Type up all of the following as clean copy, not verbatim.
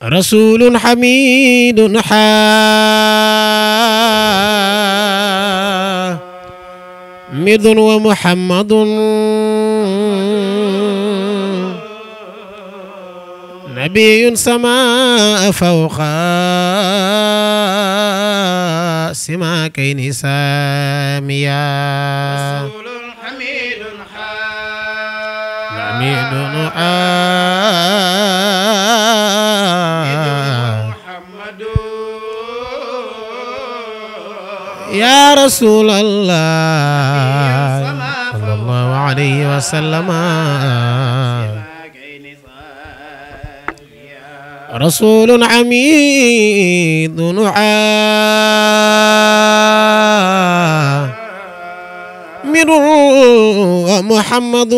رسول حميد حامد ومحمد نبي سما فوق سماكين ساميا رسول حميد حميد محمد يا رسول الله صلى الله عليه وسلم رسول عميد عامر ومحمد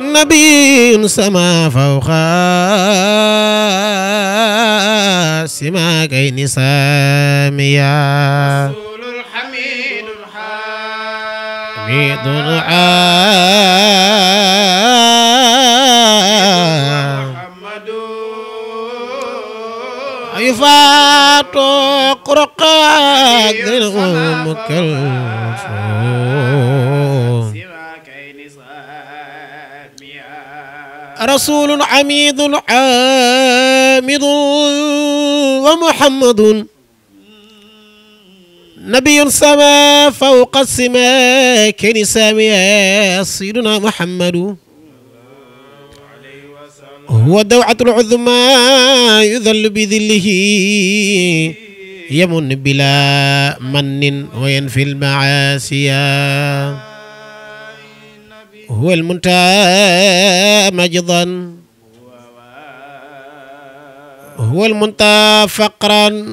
نبي سما فوق سماكين ساميا رسول حميد حميد يفاتق رقاد مكلفون رسول عميد عامد ومحمد نبي سما فوق السماء ساميا سيدنا محمد هو الدوعة العظمى يذل بذله يمن بلا من وينفي المعاصي هو المنتهى مجدا هو المنتهى فقرا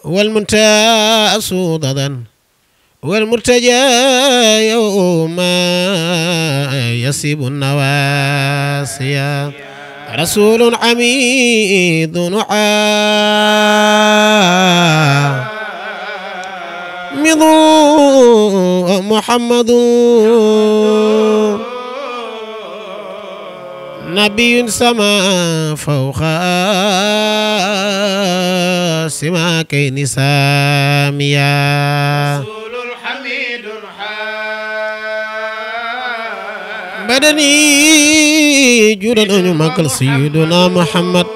هو المنتهى صودا هو المرتجى يوم يسيب النواسي رسول عميد عامد محمد نبي سما فوق سماكين ساميا رسول حميد بدني جودن مكل سيدنا محمد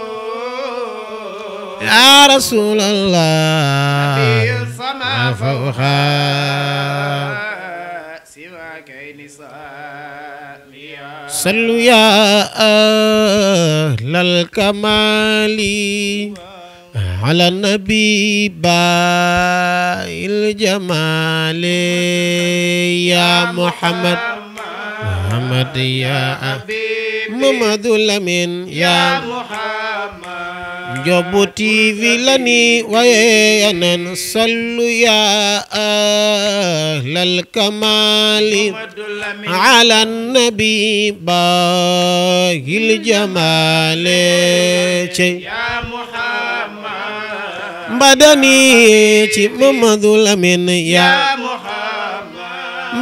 يا رسول الله سما فوق سماكين ساميا صلوا يا أهل الكمال على النبي باي الجمال يا محمد محمد يا محمد لمن يا محمد جوبو تي في لني وينن صلوا يا أهل الكمال على النبي باقي الجمال يا محمد بدني تي محمد لمن يا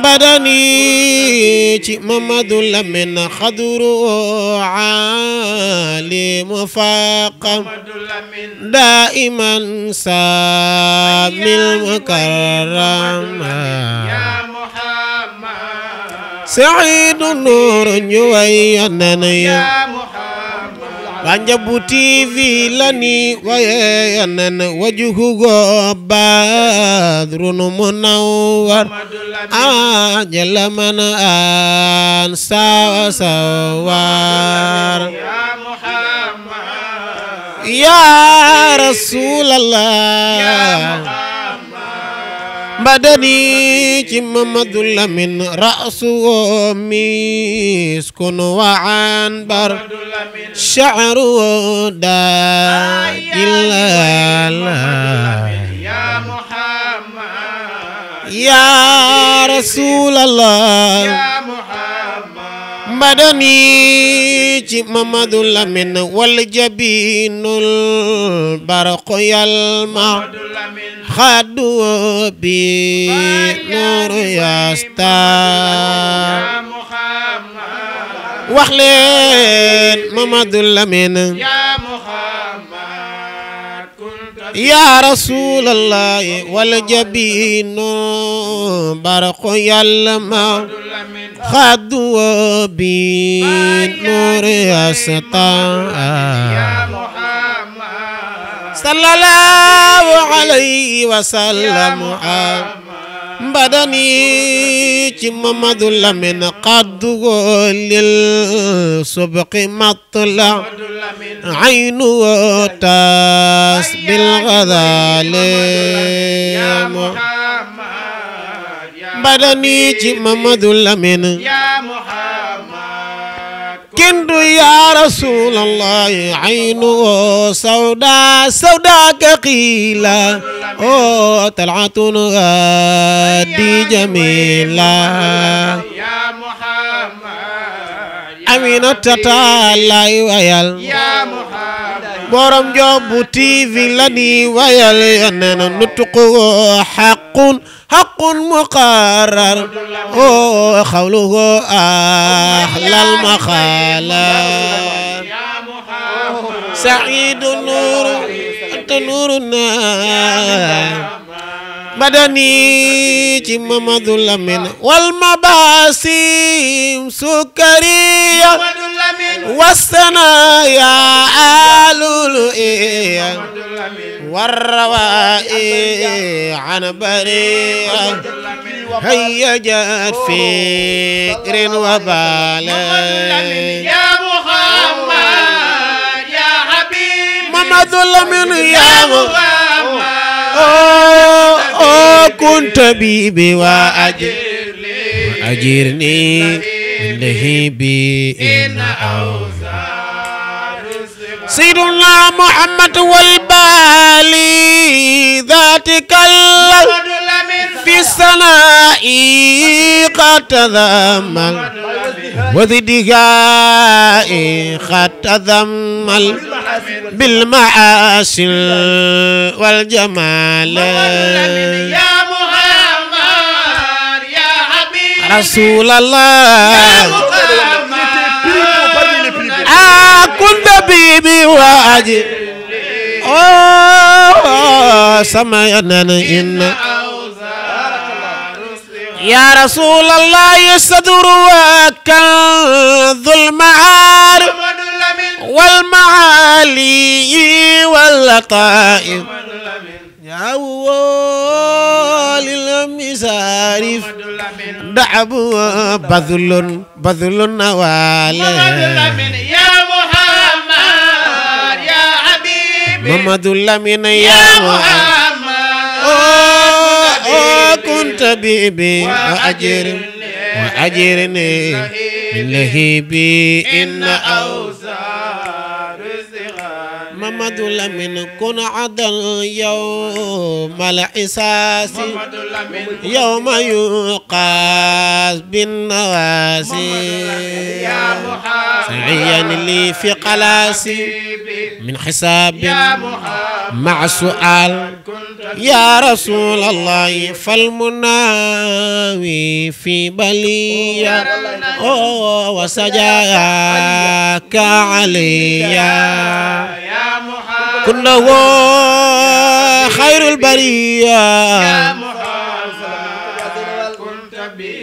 بدني تي محمد لمن خضر عالم فاقم دائما سامي المكرم يا محمد سعيد النور نيوينن يا محمد وانجبو تي في لني وينن وجهه بدر منور أجل من أنسى وسوار يا محمد يا رسول الله يا محمد بدني محمد لمن رأسه مسك وعنبر شعر داء يا محمد يا رسول الله يا محمد بدني محمد لمن والجبين البرق يلمع خدوا بنور يستار wax leen Mamadou Lamine يا محمد كنت يا رسول الله والجبين برق يلمع خدوا بنور يسطع يا محمد صلى الله عليه وسلم بدني محمد لمن قد للسبق مطلع عينه تاس بالغزال يا محمد بدني محمد لمن يا محمد كنت يا رسول الله عينه سوداء سوداء كقيلة طلعة غادي جميلة يا محمد أمينة تتالي ويل يا محمد borom Joob TV la ni wayal yanena nutqu haqqun muqarrar qawluhu ahlal maqala يا محمد سعيد نور أنت نورنا بدني محمد لمن والمباسم سكرية والثنايا آلولئية والروائي عن بريئة هيجت فكر وبالي يا محمد يا حبيبي محمد لمن يا محمد كنت بيبي وأجرني من لهيبي إن أوزار سيدنا محمد والبالي ذاتك الله في السماء قد تذمل وذدها قد تذمل بالمعاصي والجمال يا محمد يا حبيبي رسول الله كنت بيبي واجي سمعنا إن يا رسول الله صدر وكنذ المعارف والمعالي واللطائف يا والي المسارف دعب بذل النوال يا محمد يا حبيبي محمد لمن يا محمد كنت بيبي وأجرني من لهيبي إن أوزار محمد لمن كن عدل يوم الحساس يوم يقاس بالنواسي سعيا لي في قلاسي من حساب مع سؤال يا رسول الله فالمناوي في بلية وسجاك عليا كله خير البرية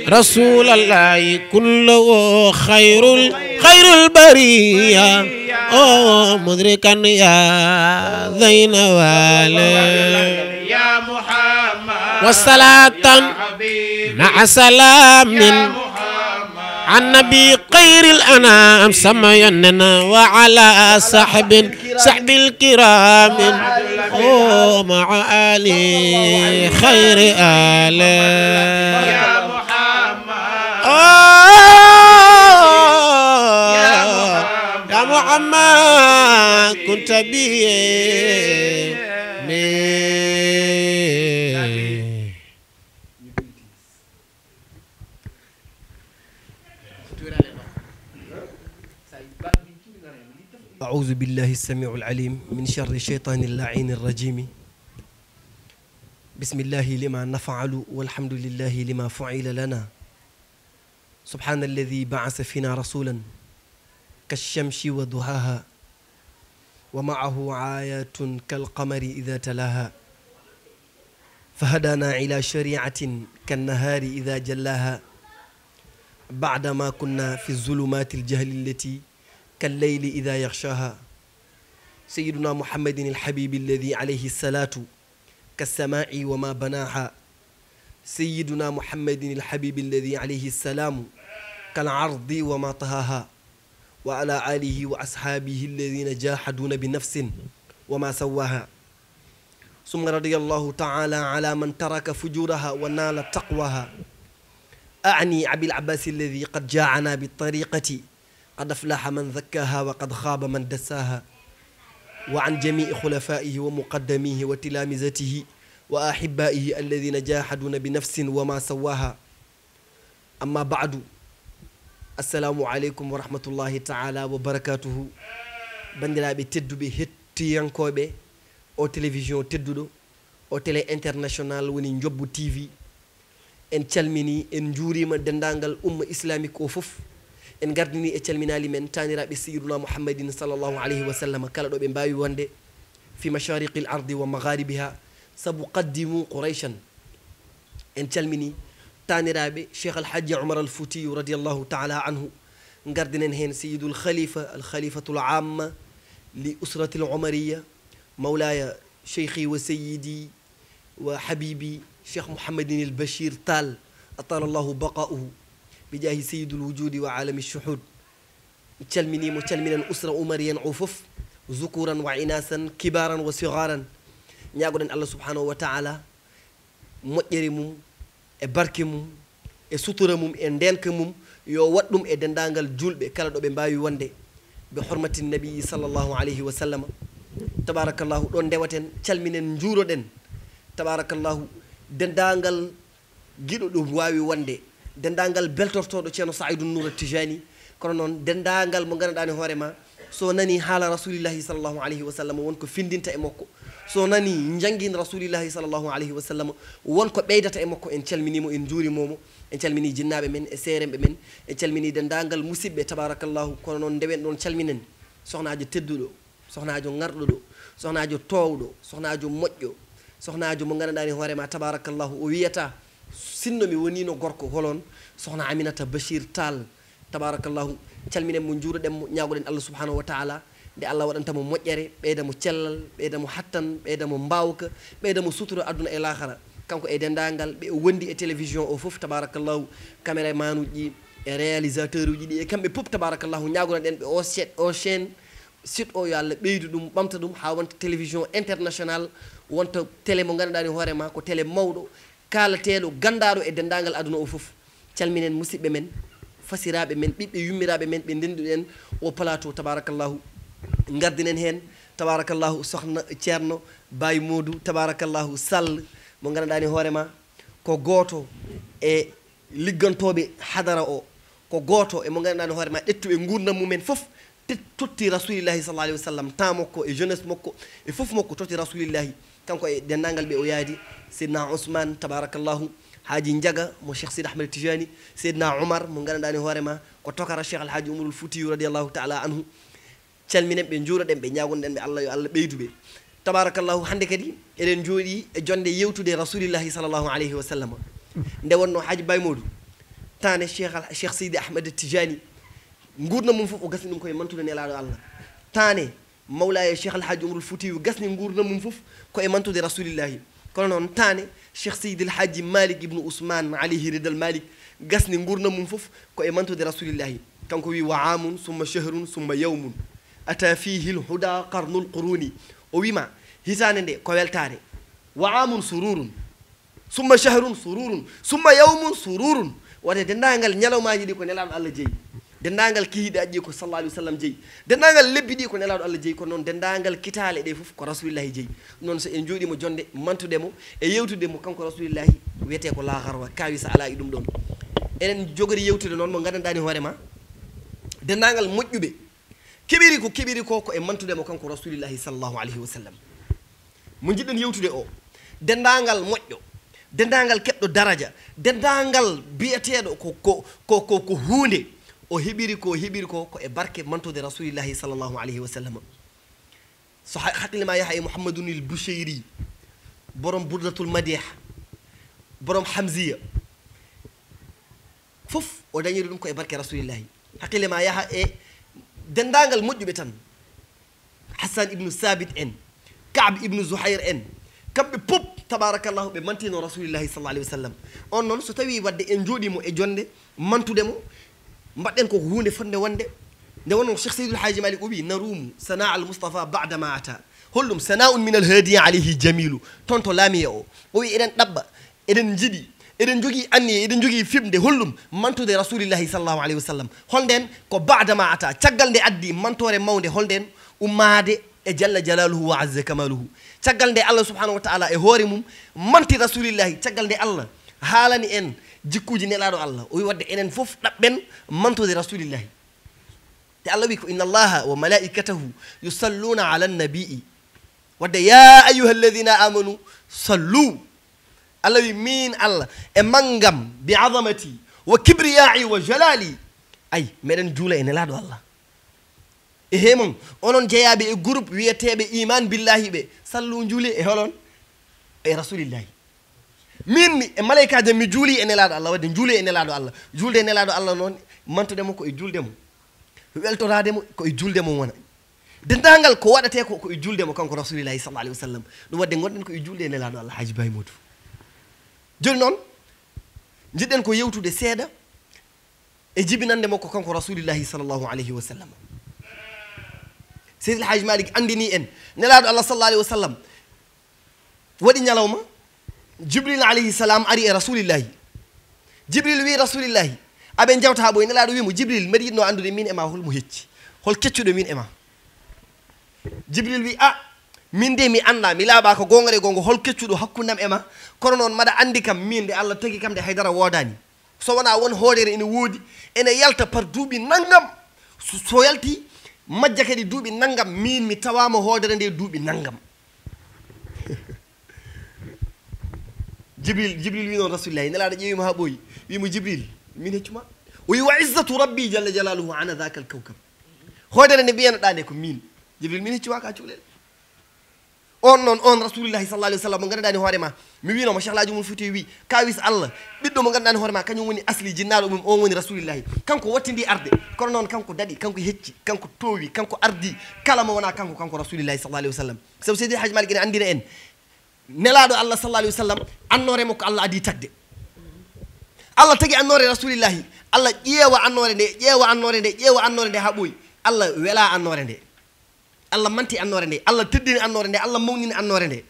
رسول الله كله خير البرية مدركا يا ذين والي يا محمد والصلاة مع سلام عن نبي خير الأنام سمينا وعلى صحب الكرام مع آلي خير آله يا محمد يا محمد كنت بي أعوذ بالله السميع العليم من شر الشيطان اللعين الرجيم بسم الله لما نفعل والحمد لله لما فعل لنا سبحان الذي بعث فينا رسولا كالشمس وضحاها ومعه آيات كالقمر إذا تلاها فهدانا إلى شريعة كالنهار إذا جلاها بعدما كنا في الظلمات الجهل التي كالليل إذا يغشاها سيدنا محمد الحبيب الذي عليه الصلاة كالسماء وما بناها سيدنا محمد الحبيب الذي عليه السلام كالعرض وما طهاها وعلى آله وأصحابه الذين جاحدون بنفس وما سواها ثم رضي الله تعالى على من ترك فجورها ونال تقواها أعني أبي العباس الذي قد جاءنا بالطريقة قد أفلح من ذكاها وقد خاب من دساها وعن جميع خلفائه ومقدميه وتلامذته وأحبائه الذين جاحدون بنفس وما سواها أما بعد السلام عليكم ورحمة الله تعالى وبركاته بندرابي تدوبي hettiyankoɓe o télévision tedduɗo o télé international woni Njobbu TV en calmini en juurima dendagal umma islamique o fof en gardini e calminali men taniraɓe sayyiduna muhammadin sallllahu alayhi wa sallam kala ɗo ɓe mbawi wonde fi mashariqi l ardi wa magharibiha sabu qaddimu qourayshan en calmini taniraɓe cheikh alhaji oumar al foutiyu radiallahu taala anhu gardinen hen sayyidul khalifa al khalifatul amma li usrati l omariya mawlaya cheikhi wa sayyidi wa habibi cheikh mouhammadin al bachir tall atala llahu baqa'uhu bijaahi sayyidul wujudi wa alami shuhud calminimo calminan usra umariyan o fof zukuran wa inasan kibaran wa sigaran ñagoɗen allah subhanahu wa taala moƴƴere mum e barke mum e sutura mum e ndenka mum yo wat ɗum e dendagal julɓe kala ɗo ɓe mbawi wonde be hurmati nabii sallllahu alayhi wa sallam tabarakallahu ɗon ndewaten calminen juuroɗen tabarakallahu dendagal giɗo ɗum wawi wonde dendagal beltortoɗo ceerno saidou noura tijani kono noon dendagal mo ganduɗani hoorema so nani haala rasulillahi sallllahu alayhi wa sallam wonko findinta e makko so nani jangguin rasulillahi sallllahu alayhi wa sallam wonko ɓeydata e makko en calminimo en juurimomo en calmini jinnaɓe men e seeremɓe men en calmini dendagal musidɓe tabarakallahu kono noon ndewen ɗon calminen sohnajo tedduɗo sohnajo garɗuɗo sohnajo towɗo sohnajo moƴƴo sohnajo mo ganduɗani hoorema tabarakallahu o wiyata sinno mi wonino gorko holon sohna aminata bachir tall tabarakallahu calminen mo juuroɗenmo ñagoɗen allah subhanahu wa taala nde allah waɗantamo moƴƴere ɓeydamo cellal ɓeydamo hattan ɓeydamo mbawka ɓeydamo sutura aduna e lahara kanko e dendagal ɓe wondi e télévision o foof tabarakallahu caméraman uji e réalisateur uji ɗi e kamɓe poof tabarakallahu ñagonoɗen ɓe o chaîne site o yo allah ɓeydu ɗum ɓamta ɗum ha wonta télévision international wonta télé mo ganduɗani hoorema ko télé mawɗo kalateɗo gandaɗo e dendagal aduna o foof calminen musidɓe men fasiraɓe men ɓiɓɓe yummiraɓe men ɓe ndenduɗen o plateau tabarakallahu gardinen hen tabarakallahu sohna ceerno baye modou tabarakallahu sall mo ganduɗani hoorema ko goto e liggantoɓe hadara o ko goto e mo ganduɗani hoorema ɗettuɓe gurdam mumen foof totti rasulillahi sallah alih wa sallam temps makko e jeunesse makko e foof makko totti rasulillahi kanko e dendagal ɓe o yaadi seydna ousmane tabarakallahu haaji diaga mo cheikh sidi ahmed tijani seydna oumar mo ganduɗani hoorema ko tokara cheikh alhaji oumarul foutiyu radiallahu taala anhu calminen ɓe juuroɗen ɓe ñagonɗen ɓe allah yo allah ɓeyduɓe tabarakallahu hande kadi eɗen jooɗi e jonde yewtude rasulillahi sallllahu alayhi wa sallam nde wonno haaji baye modou tane cheikh seydi ahmed tijani gurdam mum foof o gasni ɗum koye mantude nelaɗo allah tane mawlaye cheikh alhaji oumarul foutiyu gasni gurdam mum foof koye mantude rasulillahi kono noon tane cheikh seydi alhaji malik ibnu ousmane alayhi ridal malik gasni gurdam mum foof koye mantude rasulillahi kanko wi wa amun summa shahrun summa yawmun ata fihi lhuda qarnul quruni o wima hitande nde ko weltare wa amun sururun summa shahrun sururun summa yawmun sururun wade dendagal ñalawmaji ɗi ko nelaɗo allah jeeyi dendagal kihiɗe aƴƴi ko sallah alih w sallam jeeyi dendagal lebbi ɗi ko nelaɗo allah jeeyi kono noon dendagal kitale ɗe foof ko rasulillahi jeeyi noon so en jooɗimo jonde mantudemo e yewtudemo kanko rasulillahi wiyete ko laharwa kawi sa ala e ɗum ɗon eɗen jogori yewtude noon mo gandanɗani hoorema dendagal moƴƴuɓe keɓiri ko ko e mantudemo kanko rasulillahi sallllahu alayhi wa sallam mo jiɗɗen yewtude o dendagal moƴƴo dendagal keɓɗo daraja dendagal biyeteɗo ko hunde o heɓiri ko e barke mantude rasulillahi sallllahu alayhi wa sallam so haqqille ma yaha e mouhammadounil boucheyri borom bourdatul madih borom hamziya fof o dañiri ɗum ko e barke rasulillahi haqqille ma yaha e dendagal moƴƴuɓe tan hassan ibnu sabit en kaab ibnu zouhayr en kamɓe pop tabarakallahu ɓe mantino rasulillahi sallah alih wa sallam on noon so tawi wadde en jooɗimo e jonde mantudemo mbaɗɗen koko hunde fonde wonde nde wonno cheikh seydul haji malik o wi narumu sana al moustapha badama ata hollum sana un min al hadiya alayhi jamilu toon to laamiye o wi eɗen ɗaɓɓa eɗen jiiɗi eɗen jogui anniye eɗen jogui fimde hollum mantude rasulillahi sallllahu alayhi wa sallam holnden ko badama ata caggal nde addi mantore mawde holnden ummade e jalla jalaluhu wa azza kamaluhu caggal nde allah subhanahu wa taala e hoore mum manti rasulillahi caggal nde allah haalani en jikkuji nelaɗo allah o wi wadde enen fof ɗaɓɓen mantude rasulillahi te allah wi ko inna allaha wa malaikatahu yusalluna ala nabii wadde ya ayuha alladina amanu sallu allah wi min allah e manggam bi azamati wa kibriyai wa jalali ay meɗen juula e nelaɗo allah e hemon onon jeeyaɓe e groupe wiyeteɓe iman billahi ɓe sallu juuli e holon e rasulillahi min mi e malaikaji mi juuli e nelaɗo allah wadde juuli e nelaɗo allah julde e nelaɗo allah noon mantudemo ko e juldemo weltorademo ko e juldemo wona dendagal ko waɗate ko e juldemo kanko rasulillahi sallah alih wa sallam ɗum wadde gonɗen ko e julde e nelaɗo allah haji baymoudou joni noon jiɗɗen ko yewtude seeɗa e jibinande makko kanko rasulillahi sallllahu alayhi wa sallam seydil haji malik andini en nelaɗo allah sallah alih wa sallam waɗi ñalawma jibril alayhi salam ari e rasulillahi jibril wi rasulillahi aɓe jewta ha ɓoy nelaɗo wimo jibril mbeɗa yiɗno andude min ema holmo hecci hol keccuɗo min ema jibril wi a min de mi anda mi laaɓa ko gonga de gonga hol keccuɗo hakkundam ema kono noon maɗa andi kam min de allah tagui kam de haydara wodani so wona won hoodere ene woodi ene yalta par duuɓi naggam so yalti majja kadi duuɓi naggam min mi tawama hoodere nde duuɓi naggam jibril wi noon rasulillahi nelaɗo ƴeewima ha ɓooyi wimo jibril min heccuma o wi wa izzatu rabbi jalla jalaluhu ana dhaka al kawkab hoodere nde mbiyanoɗa nde ko min jibril min hecciwa ka cuulel on noon on rasulillahi sallah alih wa sallam mo ganduɗani hoorema mi winoma cheikh laji mum foti wi kawis allah ɓiɗɗo mo ganduɗani hoorema kañum woni asli jinnaɗo mum on woni rasulillahi kanko wattidi arde kono noon kanko daɗi kanko hecci kanko toowi kanko ardi kala mo wona kanko rasulillahi sallah alih wa sallam sabu seydi haji malik ene andina en nelaɗo allah sallah alih wa sallam annore makko allah adi tagde allah tagui annore rasulillahi allah ƴeewa annore nde ha ɓooyi allah weela annore nde allah manti annore nde allah teddini annore nde allah mawnini annore nde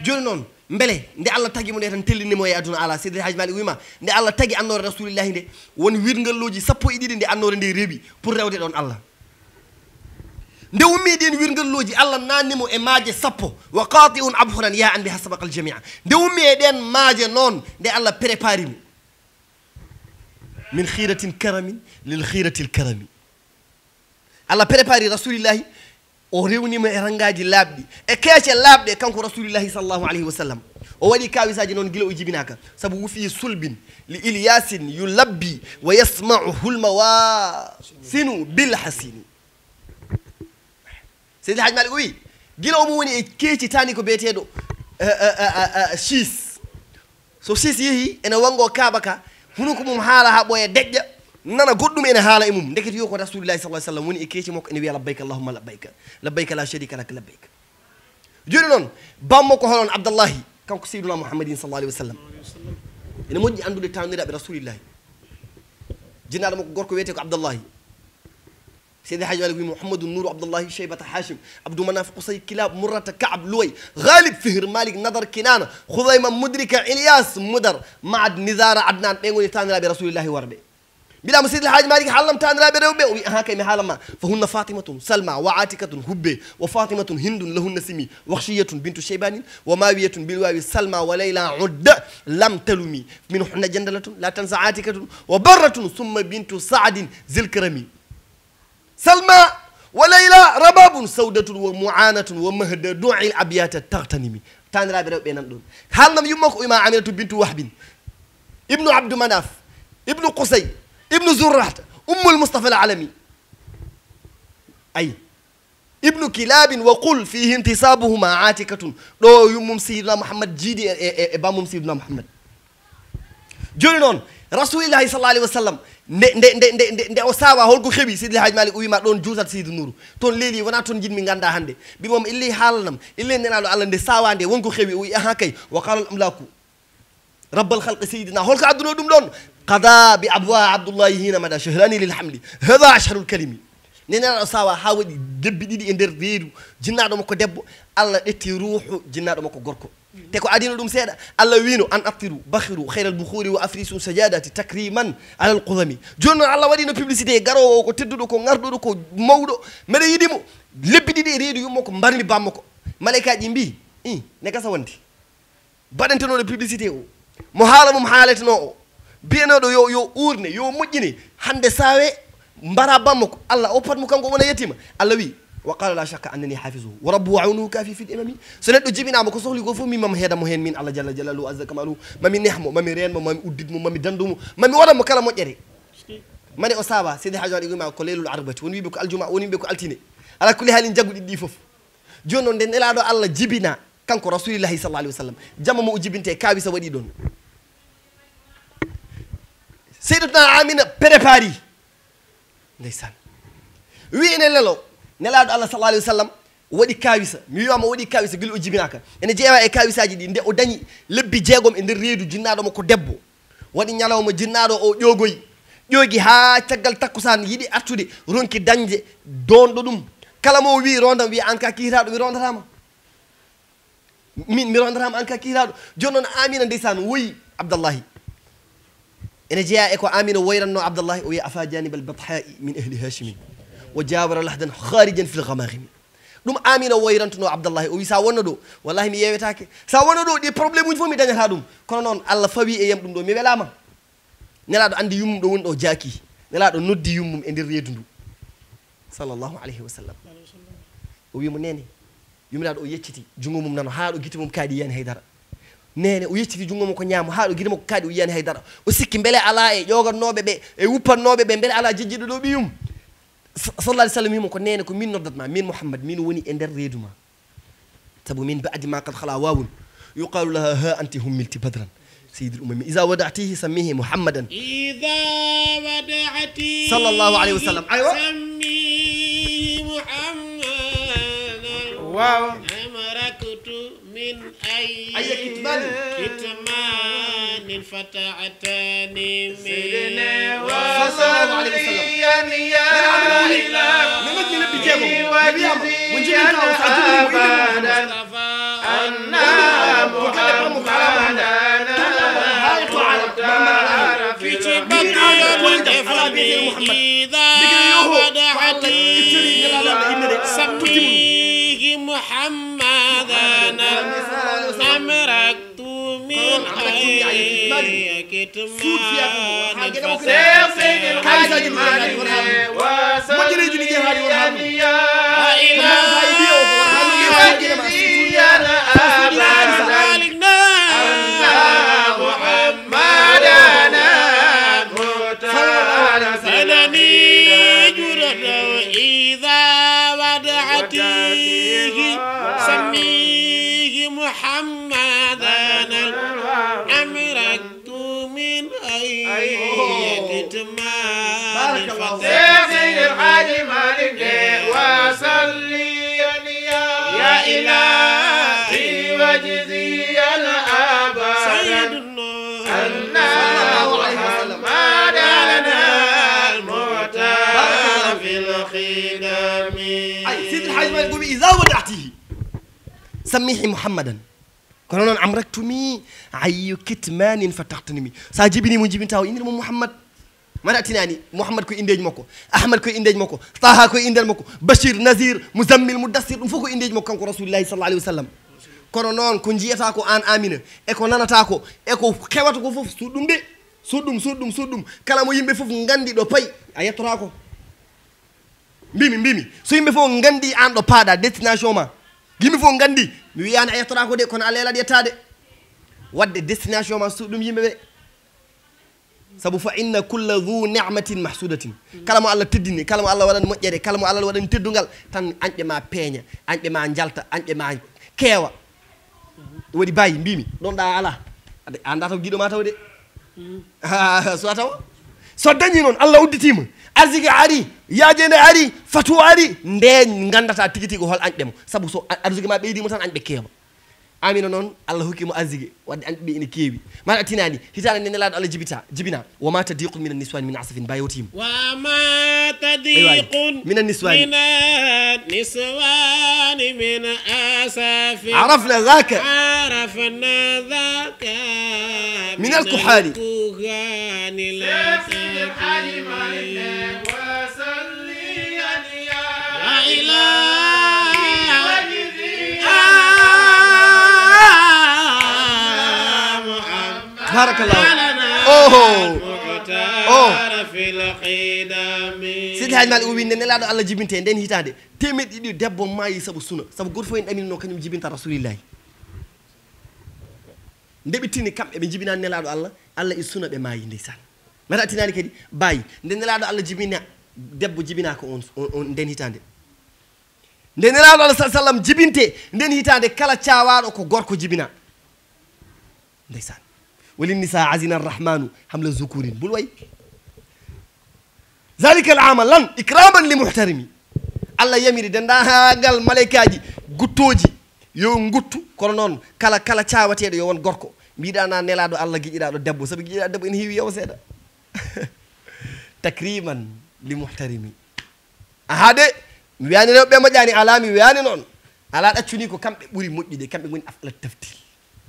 joni noon beele nde allah tagimo nde tan tellinimo e aduna ala seydi haji malik wima nde allah tagui annore rasulillahi nde won wirgalloji 12 nde annore nde reeɓi pour rewde ɗon allah nde ummi ɗin wirgalloji allah nannimo e maaje 10 wa qati un abhuran ya an bi hasabaqal jamia nde ummi e ɗen maaje noon nde allah prépari mo min khiratin karamin lil khiratil karami allah prépari rasulillahi o rewnima e rangaji laaɓɗi e keece laaɓɗe kanko rasulillahi sallllahu alayhi wa sallam o waɗi kawisaji noon guila o jibinaka saabu wufi sulbin li ilyasin yulabbi wa yasmau hulmawasinu bilhasini seydi haji malik o wi guila omo woni e keeci tani ko biyeteɗo chiis so chiis yeehi ene wango kaaba ka hunuko mum haala ha ɓooya deƴƴa nana goɗɗum ene haala e mum ndekete yo ko rasulillahi sallah sallam woni e keeci makko ene wiya labbayka allahumma labbayka labbayka la sharika lak labbayka joni noon bammo ko holon abdallahi kanko seyduna mouhammadin sallah alih wa sallam ene moƴƴi andude tawniraɓe rasulillahi jinnaɗo makko gorko wiyete ko abdallahi seydi haji malik wi mouhammadou nouru abdoullahi cheybata hachim abdou manaf qusay kilab mourrata kaab louay ghalib fihr malik nadar kinana khoudayma mudrika ilyas moudar maad nidara adnan ɓe goni taniraɓe rasulillahi warɓe mbiɗama seydi haji malik haallam taniraɓe rewɓe o wi aha kay mi haalama fa hunna fatimatun salma wa atikatun hubbe wa fatimatun hindun lahunna simi wakhshiyatun bintu cheybanin wa mawiyatun bilwawi salma wa layla udda lam talumi min hunna jandalatun la tansa atikatun wa barratun summa bintu saadin zilkarami salma wa layla rababun sawdatun wa muanatun wa mahda du'il abiyata taghtanimi taniraɓe rewɓe nan ɗon haalnam yumma ko ima aminatu bintu wahbin ibnu abdou manaf ibnu qusay ibnu zurrata المصطفى العالمي أي ابن كلاب وقل فيه انتصابهما عاتكة دو يوم سيدنا محمد جيدي بامم سيدنا محمد جوني نون رسول الله صلى الله عليه وسلم nde o sawa holko heɓi Seydi El Hadji Malick o wima ɗon juutat Seydou Nourou toon leeli wona toon jinmi ganda hannde mbimom illi haalanam illi nenaɗo Allah nde sawa nde wonko heɓi o wi aha kay wa qala al amlaku rabbal khalqi seydina holko adduno ɗum ɗon qada bi abwa abdoullahi hina mada shahrani lil hamli hada asharul kalimi nenaɗo sawa ha waɗi debbi ɗiɗi e nder reedu jinnaɗo makko debbo Allah ɗetti ruuhu jinnaɗo makko gorko te ko adino ɗum seeɗa Allah wino an aftiru bakhiru khayral bukhuri wa afrisu sajadati takriman alal qudami joni noon Allah waɗino publicité garowo ko tedduɗo ko garɗuɗo ko mawɗo mbeɗa yiɗimo lebbi ɗiɗi e reedu yummo ko mbarmi bammo ko malaikaji mbi ne gasa wonde baɗantenoɗo publicité o mo haala mum haaleteno o biyanoɗo yo urne yo moƴƴine hande sawe mbara bammo ko Allah o patmo kanko wona yettima Allah wi وقال لا شك أنني حافظه ورب عونه كافي في الإمام سنة جبنا ما كسر لي كفو مما مهدا مهين من الله جل جلاله عز كماله ما من نحمه ما من رين ما من أدد ما من دندم ما من ولا مكلام مجري ما ني أصابة سيدي حاجة يقول ما كليل العربة ونبي بك الجمعة ونبي بك التيني على كل حال نجاب الديفوف جون دين إلى الله جبنا كان رسول الله صلى الله عليه وسلم جمع ما أجيبنته كابي سوادي دون سيدنا آمين بريباري ليسان وين للو nelaɗo Allah sallallahu alaihi wasallam waɗi kawisa mi wiyama waɗi kawisa guila o jibinaka ene jeewa e kawisaji ɗi nde o dañi lebbi jeegom e nder reedu jinnaɗo makko debbo waɗi ñalawma jinnaɗo o ƴogoyi ƴoogi ha caggal takkusan yiɗi artude ronki dañde donɗo ɗum kala mo wi rondam wi an ka kiitaɗo mi rondatama min mi rondatama an ka kiitaɗo joni noon Amina ndeysan woyi Abdallahi ene jeeya e ko Amina woyranno Abdallahi o wi afa janibal bathai min ahli hashimin وجاور لحدا خارجا في الغماغم دوم امين ويرانتو عبد الله او سا وندو والله مي يewetaake sa wonado di problème uji fo mi dañata dum kono non Allah fawi e yam dum do mi welama nelado andi yumum do wondo jaaki nelado noddi yumum e ndir reedu ndu sallallahu alayhi wa sallam o wi mo nene yumnado o yecciti jungo mum nano haado gite mum kaadi yani haydara nene o yecciti jungo mum ko nyaamo haado gite mum ko kaadi o yani haydara o sikki bele ala e jogannobe be e wuppannobe be bele ala jejjido do biyum صلى الله عليه وسلم يمكن نين يكون مين نضد ما مين محمد مين وني اندر ريدما تبو مين بعد ما قد خلا واو يقال لها ها انت هملت بدرا سيد الامم اذا ودعتيه سميه محمدا اذا ودعتيه صلى الله عليه وسلم ايوه سميه محمدا واو امركت من اي كتمان فتعتني من سيدنا صلى الله عليه وسلم يا إله وجزي أبدا أن محمدنا في إذا ودعتي سميه محمدنا أمركت من أي كتمان سيد الحاج مالك وسلم يا سميه محمدنا أمركت من أي كتمان سيد الحاج مالك وصلي يا إلهي وجزيا أبدا أن محمدنا المعتاد في الخدم سيد الحاج مالك يقول إذا ودعته سميه محمدا كنا أمركتمي أي كتمان فتحتني ساجبني مجيبين تاو إني محمد ما نأتيني محمد كو إنديج مكو أحمد كو إنديج مكو طه كو إنديج مكو بشير نذير مزمل مدثر فوكو إنديج مكو كان رسول الله صلى الله عليه وسلم kono non ko jiyata ko an Amina e ko nanata ko e ko kewata ko fof suddum de suddum kala mo yimbe fof ngandi do pay a yettora ko mbimi so yimbe fof ngandi an do paada destination ma gimi fof ngandi mi wiyani a yettora ko de kono alela yettade wadde destination ma suddum yimbe be sabu fa inna kulla dhu ni'matin mahsudatin kala mo Allah teddini kala mo Allah waɗani moƴƴere kala mo Allah waɗani teddungal tan anƴe ma peeña anƴe ma jalta anƴe ma keewa waɗi bayi mbimi ɗon ɗa ala anda taw giɗo ma taw de so taw so dañi noon Allah udditima arsiki ari yaajede ari fatu ari nde gandata tigi tigi hol anƴɗemo sabu so arsiki ma ɓeydima tan anƴɓe keewa amina noon Allah hokkimo arsiki wadde anƴɓe ene keewi maɗa tinani hitande nde nelaɗo Allah jibina wama tadiqun min anniswani min asafin bayotima وما تضيق من النسوان من أسف عرفنا ذاك عرفنا ذاك من الكحال لا بارك الله sidi haji mal o winde nelaɗo Allah jibinte nden hitande temeɗɗi ɗiɗi debbo maayi saabu suna saabu goto fof en ɗaminno kañum jibinta rasulillahi ndeɓittini kamɓe ɓe jibinani nelaɗo Allah Allah e suna ɓe maayi ndeysan mata tinani kadi bayi nde nelaɗo Allah jibina debbo jibinaka on nden hitande nde nelaɗo Allah sa sallam jibinte nden hitande kala cawaɗo ko gorko jibina ndeysan وللنساء عزنا الرحمن حمل الذكور بلوي ذلك العمل لن إكراما لمحترمي الله يمير دنداغال ملائكاجي غوتوجي yo nguttu kono non kala caawateedo yo won gorko mbiɗana nelaɗo Allah giƴiɗaɗo debbo sabi giƴiɗaɗo debbo ene heewi yaw seeɗa takriman li muhtarimi ahade mi wiyani rewɓe moƴƴani ala mi wiyani noon ala ɗaccuni ko kamɓe ɓuuri moƴƴude kamɓe goni afala taftil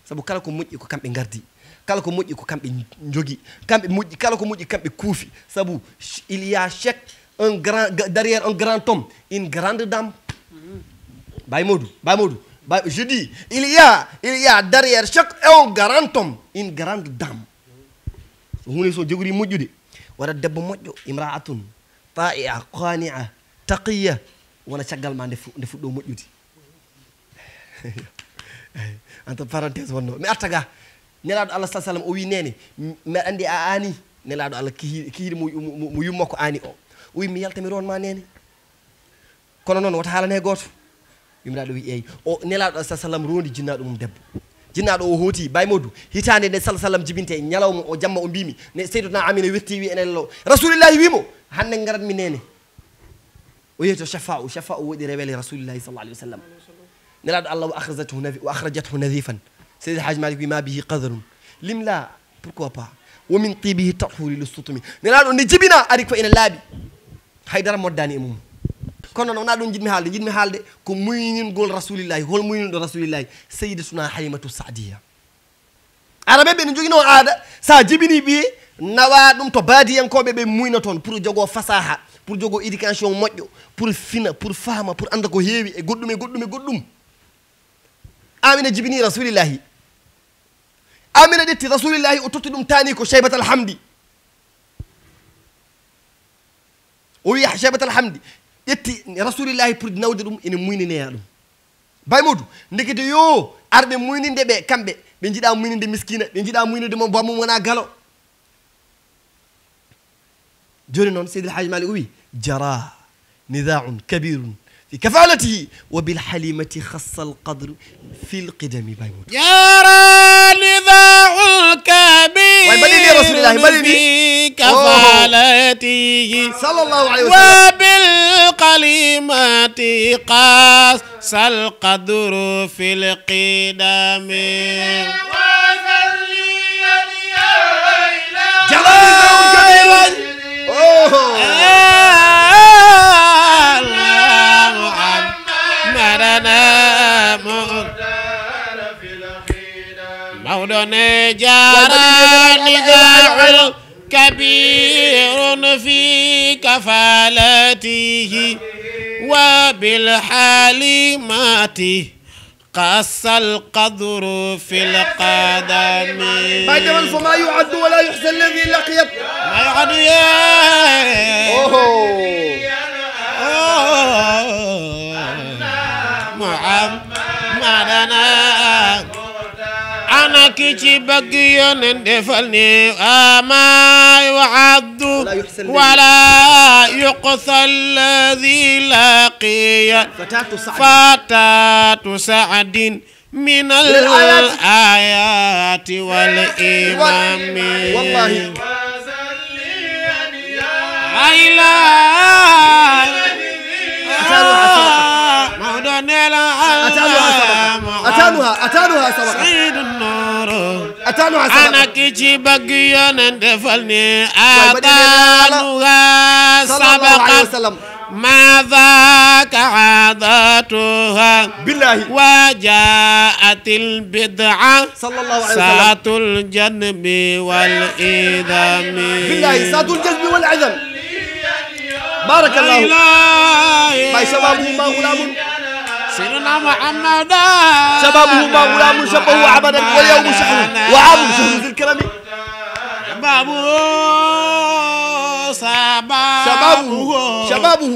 sabu kala ko moƴƴi ko kamɓe gardi kala ko moƴƴi ko kamɓe jogi kamɓe moƴƴi kala ko moƴƴi kamɓe kuufi sabu il y a chaque un grand derrière un grand homme une grande dame Baye Modou je dis il y a derrière chaque un grand homme une grande dame so hunde so jogori moƴƴude waɗa debbo moƴƴo imra'atun ta'i'a qani'a taqiya wona caggal ma nde fuɗɗo moƴƴude entre parenthèse wonno mi artaga nelaɗo Allah sa sallam o wi nene mi andi a ani nelaɗo Allah kihiɗe mo yumma ko ani o wi mi yaltami ronma nene kono noon wata haalane goto yumraɗo wi eyyi o nelaɗo Allah sa sallam rondi jinnaɗo mum debbo jinnaɗo o hooti Baye Modou hitande nde sa sallam jibinte ñalawma o jamma o mbimi ne seydotna amina wirti wi enen lo rasulillahi wimo hande garatmi nene o yeeto chafa o woɗi rewele rasulillahi sallallahu alayhi wa sallam nelaɗo Allah wa akhrajathu nadhifan Seydi Hadji Malick wi ma bihi qadrun lim la pourquoi pas wo min tibihi tahuri li sutumi nelaɗo nde jibina ari ko ene laaɓi haydara moddani e mum kono noon wona ɗum jiɗmi haalde ko muyningol rasulillahi hol muyninɗo rasulillahi seydatuna halimatu sadiya araɓe ɓe ne jogino aada sa jibini ɓiye nawa ɗum to baadiyankoɓe ɓe muyna toon pour jogo fasaha pour jogo éducation moƴƴo pour fina pour faama pour anda ko heewi e goɗɗum amina jibini rasulillahi amina ɗetti rasulillahi o totti ɗum tani ko cheybat alhamdi o wi cheybat alhamdi ƴetti rasulillahi pour nawde ɗum ene muynineya ɗum Baye Modou ndekete yo arɓe muyninde ɓe kamɓe ɓe jiiɗa muyninde miskina ɓe jiiɗa muyninde mo bamum wona galo joni noon Seydi El Hadji Malick o wi jara nidaun kabirun في كفالته وبالحليمة خص القدر في القدم Baye Modou يرى نذاع الكبير في كفالته صلى الله عليه وسلم وبالقليمة قاس القدر في القدم جرى نذاع كبير مولى جارى نزاع كبير في كفالته وبالحليمات قص القدر في القدم بعد فما يعد ولا يحسن الذي لقيت ما يعد محمدنا عن أنا كي بقيون دفلني ما يعد ولا يقصى الذي لاقي فتاة سعد من الآيات والإمام والله أتانها سبقة سيد النور أتانها سبقة أنا كي بقيون دفلني أتانها سبقة ما ذاك عاداتها بالله وجاءت البدعة صلى الله عليه وسلم ساعة الجنب والإذام بالله ساعة الجنب والعذم بارك الله ما شبابه ما غلام سيدنا محمد شبابه ما غلام شبه عبدا واليوم شحن وعام شهر ذي الكرم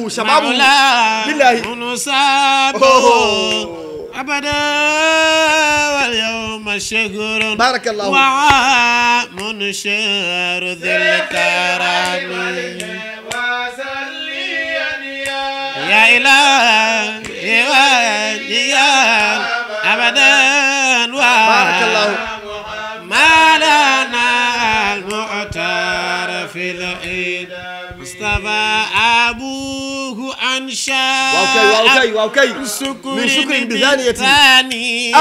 شبابه بالله أبدا واليوم شهر بارك الله وعام شهر ذي الكرم يا إلهي يا أبدا بارك الله ما لنا المعتار في العيد مصطفى أبوه أنشأ واوكي من شكر بثانية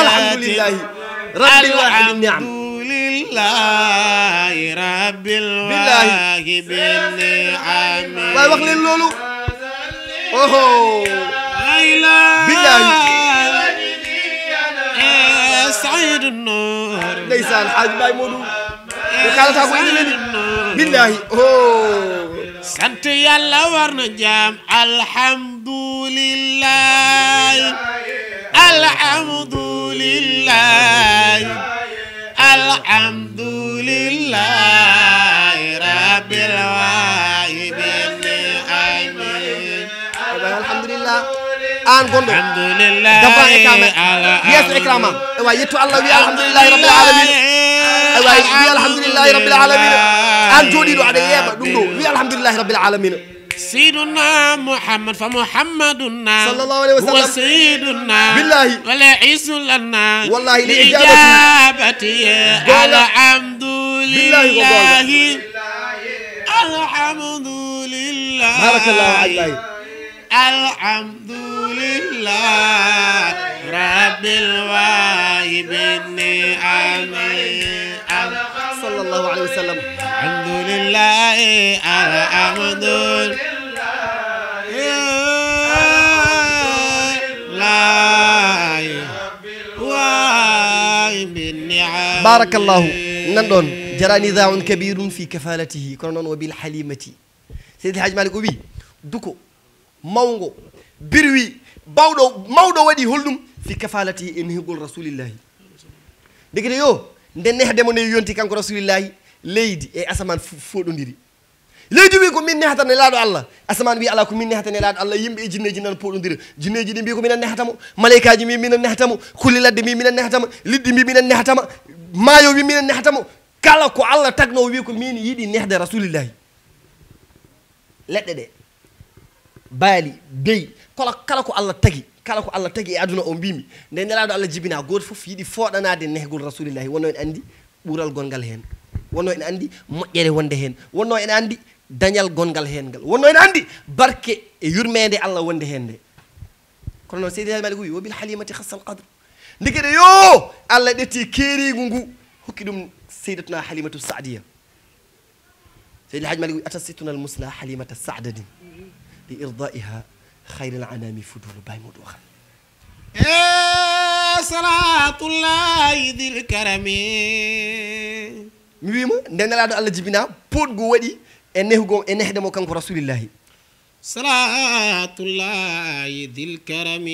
الحمد لله رب الواحد النعم لله رب الواحد بالنعم الله يوخلي اللولو اوهو بالله سعيد النور ليس الحاج باي مودو وقالتها قولي بالله اوه سنت يلا ورنا جام الحمد لله الحمد لله الحمد لله رب العالمين آمين الحمد لله an gondo alhamdulillah dafa ikama yes ikrama wa yettu allah wi alhamdulillahi rabbil alamin wa wi alhamdulillahi rabbil alamin an jodi do ade yeba dum do wi alhamdulillahi rabbil alamin سيدنا محمد فمحمدنا صلى الله عليه وسلم هو سيدنا بالله ولا عز لنا والله لإجابتي الحمد لله الحمد لله بارك الله عليك الحمد لله رب الواهبين آمين صلى الله عليه وسلم الحمد لله الحمد لله بارك الله نندون جرى نزاع كبير في كفالته كنون وبالحليمة سيد الحاج مالك وبي دوكو ماونغو بروي مawɗo waɗi hollum fi kafalati en hegol rasulillahi degede yo nde nehdemo ne yonti kanko rasulillahi leydi e asaman foɗodiri leydi wi ko min nehatane laaɗo allah asaman wi ala ko min nehatane laaɗo allah yimɓe e jinneji nan poɗodira jinneji ɗi mbi ko minen nehatamo malaikaji mbi minen nehatamo kulli ladde mbi minen nehatama liɗɗi mbi minen nehatama maayo wi minen nehatamo kala ko allah tagno wi ko min yiɗi nehde rasulillahi leɗɗe ɗe baali beyi kala ko allah tagi e aduna o mbimi nde nelaɗo allah jibina goto foof yiiɗi foɗanade nehgol rasulillahi wonno en andi ɓuural gongal hen wonno en andi moƴƴere wonde hen wonno en andi dañal gongal hen ngal wonno en andi barke e yurmede allah wonde hen nde kono noon seydi malik wi wobil halimati khassal qadre ndikede yo allah ɗetti keerigu ngu hokki ɗum seydatuna halimatu saadiya seydi haj malik wi atasittuna al musla halimata saadadin li irdaiha خير العنام فضول باي مدوخ صلاة الله ذي الكرم ميما ندنا الله جبنا بود غو ودي انهغو انهدمو كانكو رسول الله صلاة الله ذي الكرم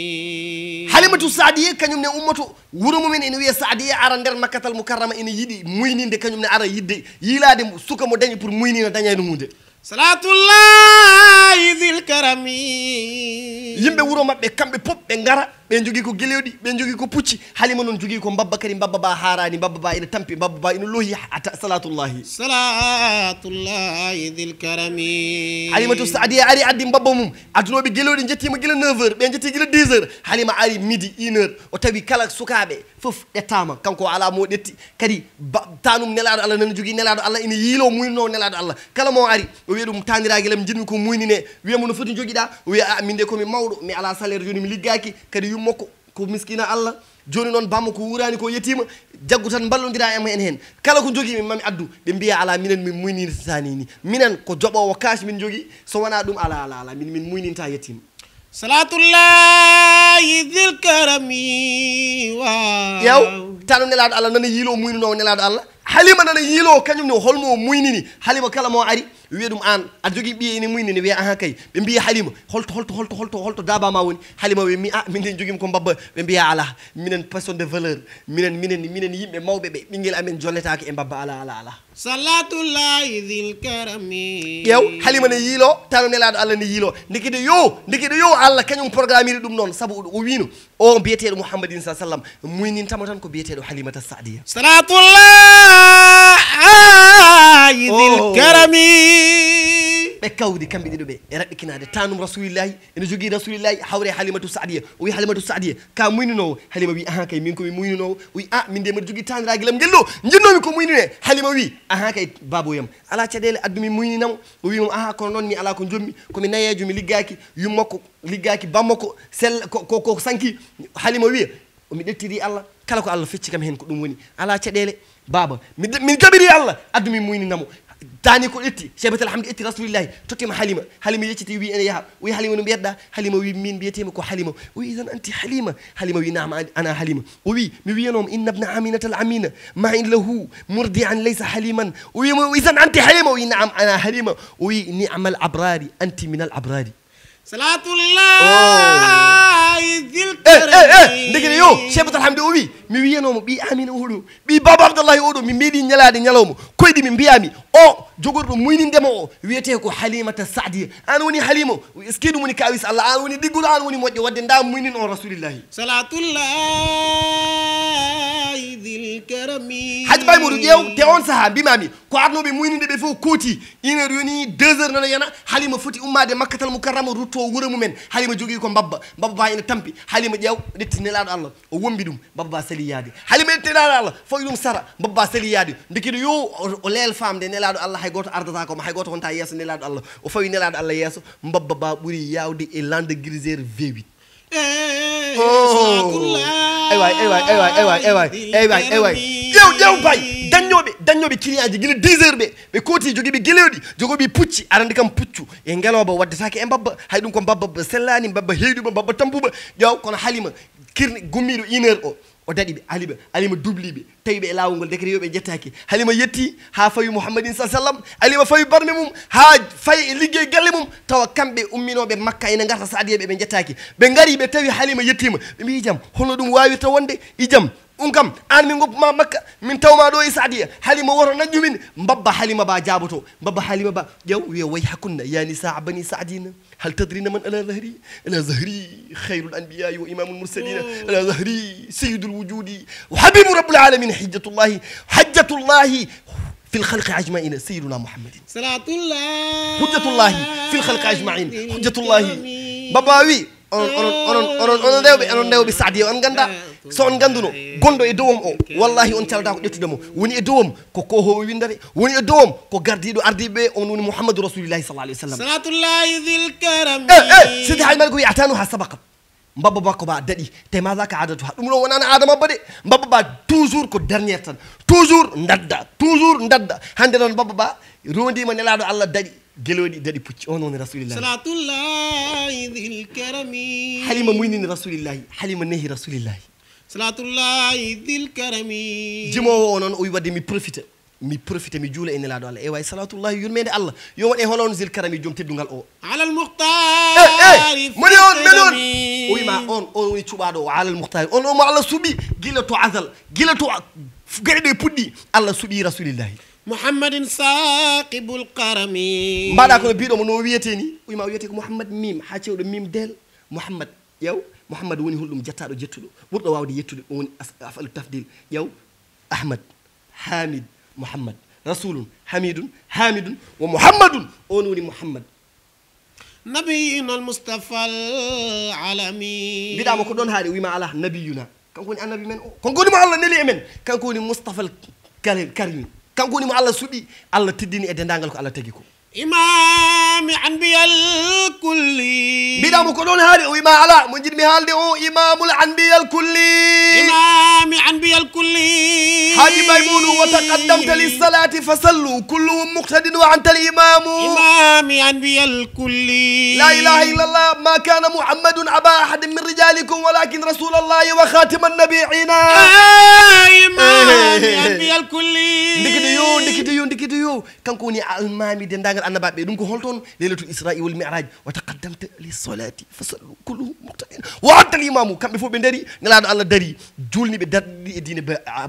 حليمة السعدية كانيوم ني امتو ورمو من ان وي سعدية ارا ندر مكة المكرمة ان يدي موينين دي كانيوم ني ارا يدي يلادي سوكا مو داني pour موينين داني no hunde صلاة الله الله ذي الكرم yimɓe wuro maɓɓe kamɓe pop ɓe ngara ɓe jogii ko gelewɗi ɓe jogii ko pucci halima noon jogii ko babba kadi babba ba harani babba ba ina tampi babba ba ina lohi salatullahi salatullahi ذي الكرم halimatu saadiya ari addi babba mum addunoɓe gelewɗi jettima gila 9 heures ɓe jetti gila 10 heures halima ari midi 1 heure o tawi kala sukaɓe fof ɗettama kanko ala mo ɗetti kadi tanum nelaɗo Allah nana jogii nelaɗo Allah ina yiilo muyno nelaɗo Allah kala mo ari o wiya ɗum taniraguelam jinmi ko muynine wiyamo no foti joguiɗa o wiya min de komi mawɗo mi ala salaire joni mi liggaki kadi yummokko ko miskina Allah joni noon bammo ko wurani ko yettima jaggu tan ballodira en hen kala ko jogui min mami addu ɓe mbiya ala minen min muyninitani ni minen ko joɓowo kaas min jogui so wona ɗum ala min muyninta yettima salatullahi ذي الكرم yew tano nelaɗo Allah nana yiilo muynunowo nelaɗo Allah halima nana yiilo kañum ne holmo muynini halima kala mo ari wiya ɗum an aɗa jogui ɓiye ene muynini wiya ahan kay ɓe mbiya halima holto dabama woni halima wi mi min de joguimi ko babba ɓe mbiya ala minen personne de valeur minen yimɓe mawɓe ɓe ɓinguel amen jolletake e babba ala salatullahi ذي الكرم ƴew halima ne yiilo tano nelaɗo Allah ne yiilo ndekide yo Allah kañum programme iri ɗum noon saabu o wino o biyeteɗo Mouhammadine sa sallam muynintamo tan ko biyeteɗo Halimata Saadiya salatullahi ذي الكرم ɓe kawdi kamɓe ɗiɗo ɓe e raɓɓikinade tanum rasulillahi ene jogui rasulillahi hawre Halimatu Saadiya o wi Halimatu Saadiya ka muyninowo Halima wi ahan kay min komi muyninowo o wi min de mbiɗa jogui taniraguelam guel ɗo jinnomi ko muynine Halima wi ahan kay baboyam ala caɗele addumi muyninamo o wimom ahan kono noon mi ala ko jommi komi nayejo mi liggaki yummokko liggaki bammako ko sanki Halima wiya mi ɗettiri Allah kala ko Allah fecci kam hen ko ɗum woni ala caɗele baba min jaɓiri Allah addumi muyninamo tani ko ɗetti chebatal hamdi etti rasulillahi tottima halima yecciti wi ene yaaha wi halima no mbiyatɗa halima wi min mbiyetema ko halima o wi idan anti halima wi naam ana halima o wi mi wiyanoma inna ibna aminata al amina ma in lahu murdian laysa haliman o wimo idan anti halima o wi naam ana halima o wi ni'ma al abrari anti min al abrari salatullahi ذي الكرم ndekene yo chebatal hamdi o wi mi wiyanoma ɓi amina oɗo ɓi baba abdoullahi oɗo mi meeɗi ñalade ñalawma koyɗi mi mbiyami o jogorɗo muynindema o wiyete ko Halimata Saadiya an woni halima est ce que ɗum woni kawis Allah an woni ɗigguɗo an woni moƴƴo wadde nda muynin on rasulillahi salatullahi ذي الكرم haji bay moɗo ƴeew te on saaha mbimami ko arnoɓe muyninde ɓe fof kooti 1 heure yoni 2 heures nana yana Halima foti ummade Makkatal Mukarrama rutto wuuro mumen Halima jogui ko babba ba ina tampi Halima ƴeew ɗetti nelaɗo Allah o wombi ɗum babba sali yaade Halima ɗetti nelaɗo Allah fawi ɗum sara babba sali yaade ndikiɗo yo o leel famde nelaɗo Allah hay goto ardata ko hay goto wonta yesso nelaɗo Allah o fawi nelaɗo Allah yesso babba ba ɓuuri yawde e lande grisére V8 ƴew bay daññoɓe client ji guila 10 heures ɓe kooti joguiɓe guelewɗi jogoɓe pucci arande kam puccu e ngeloba waddetake e babba hay ɗum ko babba sellani babba heyɗuɓa babba tampuɓa ƴew kono Halima kirni gummiɗo 1 heure o daɗiɓe Halima dubliɓe tawiɓe e lawol ngol décret yoɓe jettaki Halima yetti ha fawi Mouhammadine sa sallam Halima fawi barme mum ha fayi e liggey galle mum tawa kamɓe umminoɓe Makka ene garta Saadiyaɓe ɓe jettaki ɓe gari ɓe tawi Halima yettima ɓe mbi jaam holno ɗum wawirta wonde i jaam kam an min goppuma Makka min tawma ɗo e Saadiya Halima woto najjumin babba Halima ba jaboto babba Halima ba ƴew wiya way hakkunna ya nisa bani saadina hal tadrina man ala zahri khayrul anbiya'i wa imamul mursalina ala zahri sayyidul wujudi wa habibu rabbil alamin hajjatullahi في الخلق أجمعين سيدنا محمد صلاة الله حجة الله في الخلق أجمعين حجة الله باباوي onon dewɓe Saadiya on ganda so on ganduno gondo e dowom o wallahi on calata ko ƴettudemo woni e dowom ko kohowo windare woni e dowom ko gardiɗo ardiɓe on woni Mouhammadou Rasulullahi sallallahu alayhi wa sallam salatullahi dhil karam sidi hay mari ko wi atanuha sabaka mbabba bakko ba daɗi te ma zaka adatu ɗum ɗon wonano aada mabba de mbabba ba toujours ko dernière tan toujours dadda hande noon mbabba ba rondima nelaɗo Allah daɗi geloɗi daɗi pucci on woni rasulillahi salatullahi dhil karami Halima muynini rasulillahi Halima nehi rasulillahi salatullahi dhil karami jimowo o noon o wi wadde mi profite mi juula e nelaɗo Allah e way salatullahi yurmede Allah yo waɗe hono on zil karami joom teddugal o alal muhtari moni on menon o wima on woni cuɓaɗo o alal muhtari on omo Allah suuɓi gila to azal gila to gueɗe ɗe puɗɗi Allah suuɓi rasulillahi محمد ساقب القرم mbaɗa kono biɗomo no wiyete ni uyma wiyete ko mouhammad mim ha cewɗo mim del mouhammad ƴew mouhammad woni holɗum jettaɗo jettuɗo ɓurɗo wawde yettude ɗum woni afalu tafdil ƴew ahmad hamid mouhammad rasulun hamidun hamidun wa mouhammadun on woni mouhammad نبينا المصطفى العالمي mbiɗama ko ɗon haaɗi wima ala nabiyuna kanko woni annabi men o konko woni mo allah neli e men kanko woni moustapha l karimi kanko woni mo allah suuɗi allah teddini e dendagal ko allah tagi ko إمام أنبياء الكل mbiɗama ko ɗon haaɗi o wima ala mo jiɗmi haalde o imamul anbiya al kulli إمام أنبياء الكل حاجي ميمون وتقدمت للصلاة فصلوا كلهم مقتد وأنت الإمام إمام أنبياء الكل لا إله إلا الله ما كان محمد أبا أحد من رجالكم ولكن رسول الله وخاتم النبيين إمام أنبياء الكل ndikiti yo kanko woni almami dendagal annabaɓe ɗum ko holton leylatul israi wal mi'raj wa taqaddamta lissolati fasallu kulluhum muqtadin wa anta al-imamu kamɓe fof ɓe daari nelaɗo allah daari julniɓe darɗi e diine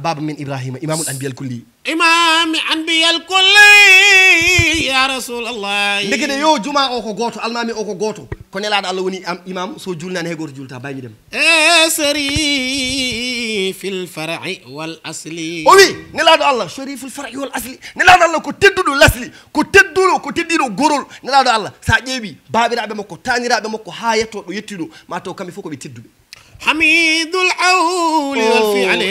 baba men ibrahima imamul anbiya al kulli إمام أنبياء الكل يا رسول الله ndekete yo juma o ko goto almami o ko goto ko nelaɗo allah woni imam so julnani hay goto julta baymi dem سري في الفرع والأصل o wi nelaɗo allah shariful far'i wal asli nelaɗo allah ko tedduɗo lasli ko teddiɗo gorol nelaɗo allah sa ƴeewi babiraɓe makko taniraɓe makko ha yetto ɗo yettiɗo ma taw kamɓe fof koɓe tedduɓe حميد العول والفعل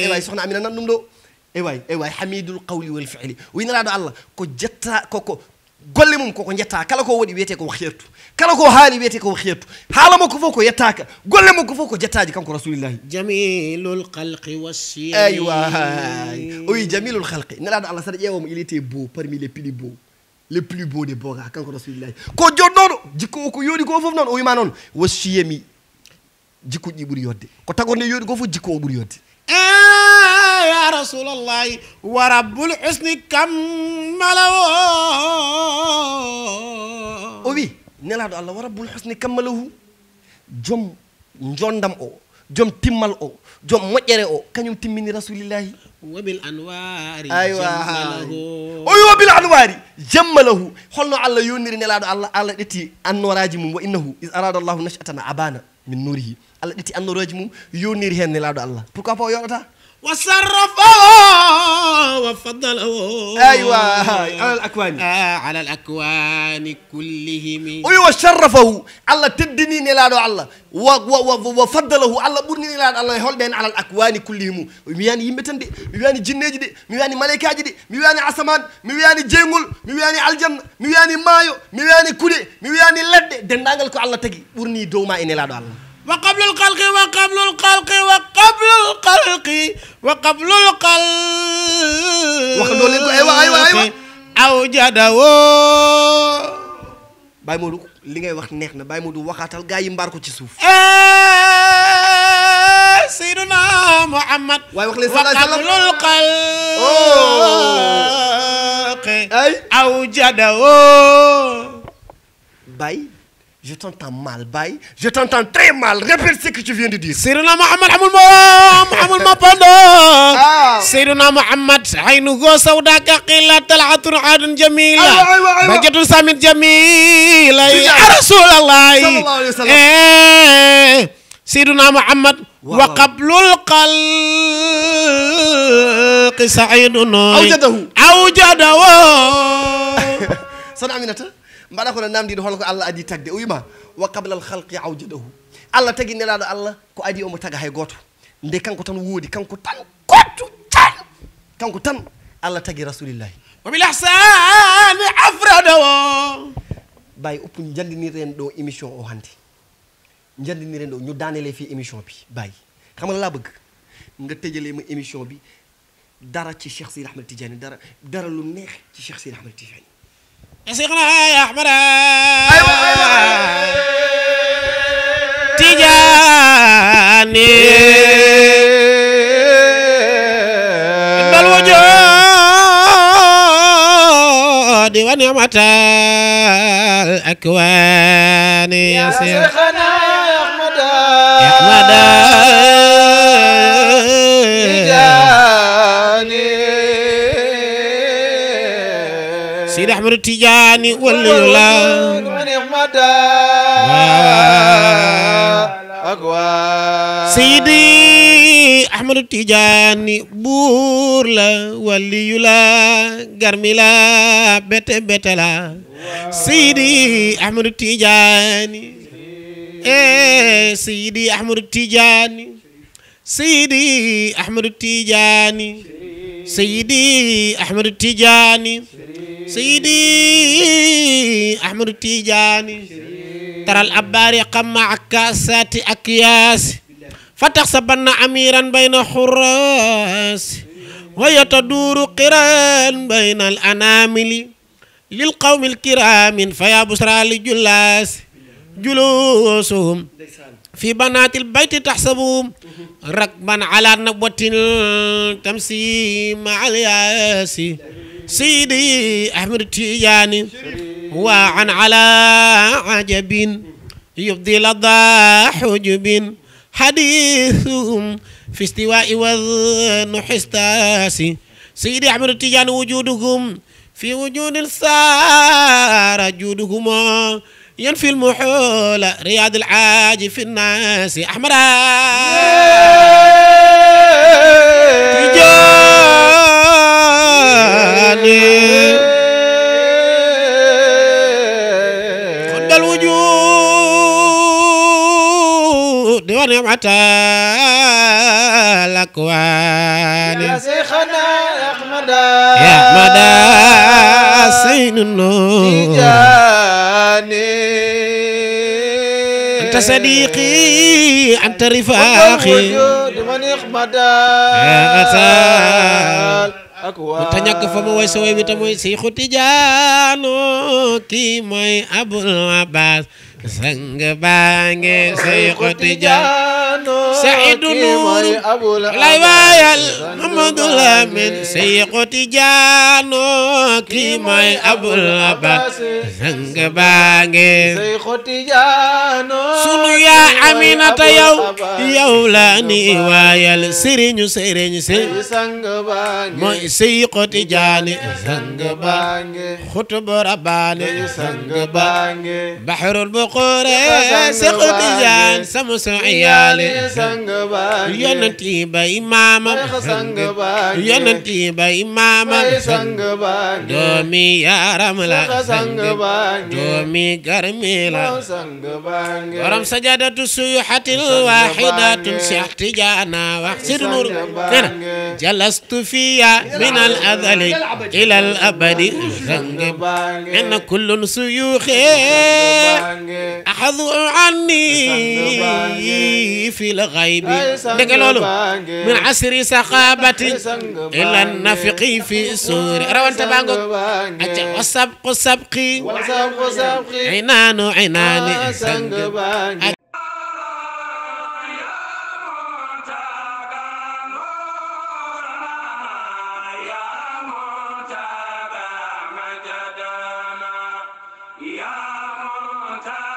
eway sohna amina nan ɗum ɗo eway hamidul qawli wal fi'li wi nelaɗo allah ko jetta koko golle mum koko jetta kala ko waɗi wiyete ko xeertu kala ko haali wiyete ko xeertu haala makko fof ko yettaka golle makko fof ko jettaji kanko rasulillahi جميل الخلق والشيء aywa oui jamilul khalqi nelaɗo allah saɗa ƴeewamo il était beau parmi les plus beaux des beaux ga kanko rasulillahi ko joɗɗoɗo jikko o ko yooɗi ko fof noon o wima noon wasiyami jikkuji ɓuuri yodde ko tagorde yooɗi ko fof jikko o ɓuuri yodde يا رسول الله ورب الحسن كمله o wi nelaɗo allah wa rabbul husni kammalahu joom jondam o joom timmal o joom moƴƴere o kañum timmini rasulillahi وبالأنوار aywa جمله o wi wa bil anwari jammalahu holno allah yonniri nelaɗo allah ɗetti annoraji mum wa innahu is arada allahu nachatana abana min nurihi allah ɗetti annoraji mum yonniri hen nelaɗo allah pourquoi pas o yoɗata وصرفه وفضله aywa alal akwani على الأكوان كلهم o wi wa sharrafahu allah teddini nelaɗo allah wa faddalahu allah ɓurni nelaɗo allah e holɓe hen alal akwani kullihimu mi wiyani yimɓe tan de mi wiyani jinneji de mi wiyani malaikaji de mi wiyani asaman mi wiyani jeygol mi wiyani aljanna mi wiyani maayo mi wiyani kuuɗe mi wiyani leɗɗe dendagal ko allah tagui ɓurni dowma e nelaɗo allah وقبل الخلق وقبل الخلق وقبل الخلق وقبل الخلق aywa أوجده Baye Modou li ngay wax neex na Baye Modou waxaatal gaa yi mbaar ko ci suuf سيدنا محمد waaye wax leen sallallahu alayhi wa وقبل sallam الخلق ay أوجده Baye je t'entends mal Baye je t'entends très mal répète ce que tu viens de dire سيدنا محمد حمل ما بندو سيدنا محمد عينه سوداء كقيلة طلعة عاد جميلة أيوة. بجد سامد جميلة يا رسول الله صلى الله عليه وسلم. سيدنا محمد وقبل القلق سعيد أوجده Soxna Aminata mbaɗa kono namdiɗo holko Allah adi tagde o wima wa qabla al khalqi awjadahu Allah tagi nelaɗo Allah ko adi omo taga hay goto nde kanko tan woodi kanko tan kottu tan kanko tan Allah tagi rasulillahi وبالإحسان أفرده Baye oppu jandiniren ɗo émission o hande jandiniren ɗo ñu daanele fi émission bi Baye xam nga laa bëgg nga tëjalee ma émission bi dara ci Cheikh Sidi Ahmed Tidiane dara lu neex ci Cheikh Sidi Ahmed Tidiane يا شيخنا يا أحمد تجاني بالوجود ونعمة الأكوان يا شيخنا يا أحمد تجاني Seydi Ahmadu Tijaani waliyullah Seydi Ahmadu Tijaani buur la waliyullah garmi la bete bete la Seydi Ahmadu Tijaani Seydi Ahmadu Tijaani Seydi Ahmadu Tijaani Seydi Ahmadu Tijaani Seydi Ahmadu Tijaani taral abbaari qamma akkasaati akyaasi fataxsabanna amiran bayna xuraasi wa yataduuru qiran bayna al anamili lil qawmi al kiraamin fa yaa busra li jullaasi juluusuhum fi banaatil bayti taxsabuhum rakban ala nabwatin tamsi ma'al yaasi Seydi Ahmadu Tijaani wa an ala ajabin yubdi lada xujubin حديثهم في استواء والنحستاس سيدي أحمد التجاني وجودهم في وجود صار جودهم ينفي المحول رياض العاج في الناس أحمد تجاني خد الوجود ونعمة الأكوان يا شيخنا يا أحمد يا أحمد سين النور تجاني أنت صديقي أنت رفاقي من أحمد يا أتال أنت ñàkk fa ma way sa way bi ta mooy Seexu Tijaano kii mooy Abul Abbas sang baange Seexu Tijaano Seydu Nuur lay waayal Mamadu Lamin Seexu Tijaano kii mooy Abul Abbas sang baange Seexu Tijaano sunu yaa Aminata yow la ni waayal sëriñu si sang baange mooy Seexu Tijaani sang baange xutbu rabbaani sang baange bahrul buqure Seexu Tijaan sama iyaale sang baange yonent yi ba imaamam sang baange yonent yi ba imaamam sang baange doomi yaaram la sang baange doomi garmi la sang baange borom sajadatu suyuhatin wahidatun Seex Tijaana wax Seydu Nuur nena jalastu fiya min al adali ila al abadi sang en kullun suyuxi axadu anni fi l xaybi dégg loolu min asri saxaabati ila nafiqi fi suuri rawante baa ngoog acca wa sabqu sabqi inaanu inaani sang يا